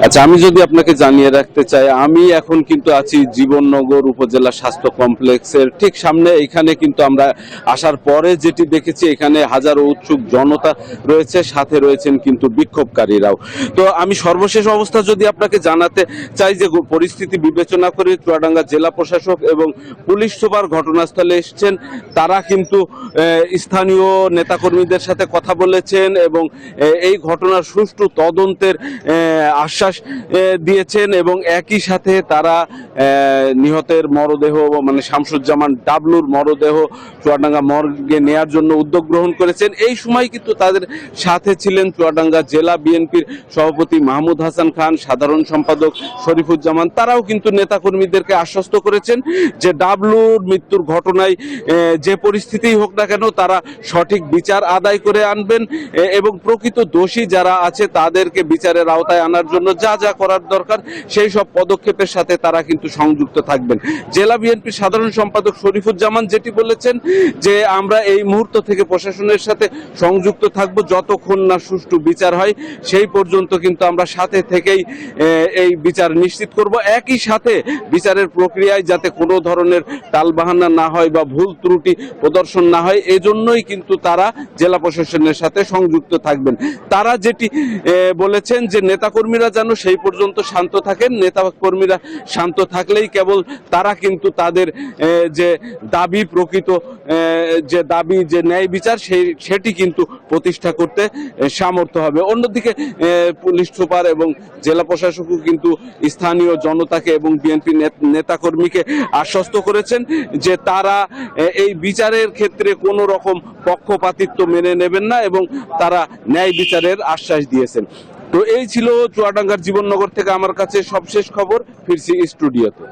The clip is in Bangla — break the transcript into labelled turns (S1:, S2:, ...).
S1: আচ্ছা, আমি যদি আপনাকে জানিয়ে রাখতে চাই, আমি এখন কিন্তু আছি জীবননগর উপজেলা স্বাস্থ্য কমপ্লেক্সের ঠিক সামনে। এখানে কিন্তু আমরা আসার পরে যেটি দেখেছি, এখানে হাজারো উৎসুক জনতা রয়েছে, সাথে রয়েছেন কিন্তু বিক্ষোভকারীরাও। তো আমি সর্বশেষ অবস্থা যদি আপনাকে জানাতে চাই, যে পরিস্থিতি বিবেচনা করে চুয়াডাঙ্গা জেলা প্রশাসক এবং পুলিশ সুপার ঘটনাস্থলে এসেছেন। তারা কিন্তু স্থানীয় নেতাকর্মীদের সাথে কথা বলেছেন এবং এই ঘটনার সুষ্ঠু তদন্তের আশ্বাস দিয়েছেন এবং একই সাথে তারা নিহতের মরদেহ, মানে শামসুজ্জামান ডাবলুর মরদেহ চুয়াডাঙ্গা মর্গে নেয়ার জন্য উদ্যোগ গ্রহণ করেছেন। এই সময় কিন্তু তাদের সাথে ছিলেন চুয়াডাঙ্গা জেলা বিএনপির সভাপতি মাহমুদ হাসান খান, সাধারণ সম্পাদক শরীফুজ্জামান। তারাও কিন্তু নেতাকর্মীদেরকে আশ্বস্ত করেছেন যে ডাবলুর মৃত্যুর ঘটনায় যে পরিস্থিতিই হোক না কেন, তারা সঠিক বিচার আদায় করে আনবেন এবং প্রকৃত দোষী যারা আছে তাদেরকে বিচারের আওতায় আনার জন্য যা যা করার দরকার সেই সব পদক্ষেপের সাথে তারা কিন্তু সংযুক্ত থাকবেন। জেলা বিএনপির সাধারণ সম্পাদক শরীফুজ্জামান যেটি বলেছেন, যে আমরা এই মুহূর্ত থেকে প্রশাসনের সাথে সংযুক্ত থাকব, যতক্ষণ না সুষ্ঠু বিচার হয় সেই পর্যন্ত কিন্তু আমরা সাথে থেকেই এই বিচার নিশ্চিত করব। একই সাথে বিচারের প্রক্রিয়ায় যাতে কোনো ধরনের টালবাহানা না হয় বা ভুল ত্রুটি প্রদর্শন না হয়, এজন্যই কিন্তু তারা জেলা প্রশাসনের সাথে সংযুক্ত থাকবেন। তারা যেটি বলেছেন যে নেতাকর্মীরা যেন সেই পর্যন্ত শান্ত থাকেন। নেতাকর্মীরা শান্ত থাকলেই কেবল তারা কিন্তু তাদের যে দাবি, প্রকৃত যে দাবি, যে ন্যায় বিচার, সেটি কিন্তু প্রতিষ্ঠা করতে সামর্থ্য হবে। অন্যদিকে পুলিশ সুপার এবং জেলা প্রশাসকও কিন্তু স্থানীয় জনতাকে এবং বিএনপি নেতাকর্মীকে আশ্বস্ত করেছেন যে তারা এই বিচারের ক্ষেত্রে কোনো রকম পক্ষপাতিত্ব মেনে নেবেন না এবং তারা ন্যায় বিচারের আশ্বাস দিয়েছেন। তো এই ছিল চুয়াডাঙ্গার জীবননগর থেকে আমার কাছে সবশেষ খবর। ফিরছি স্টুডিওতে।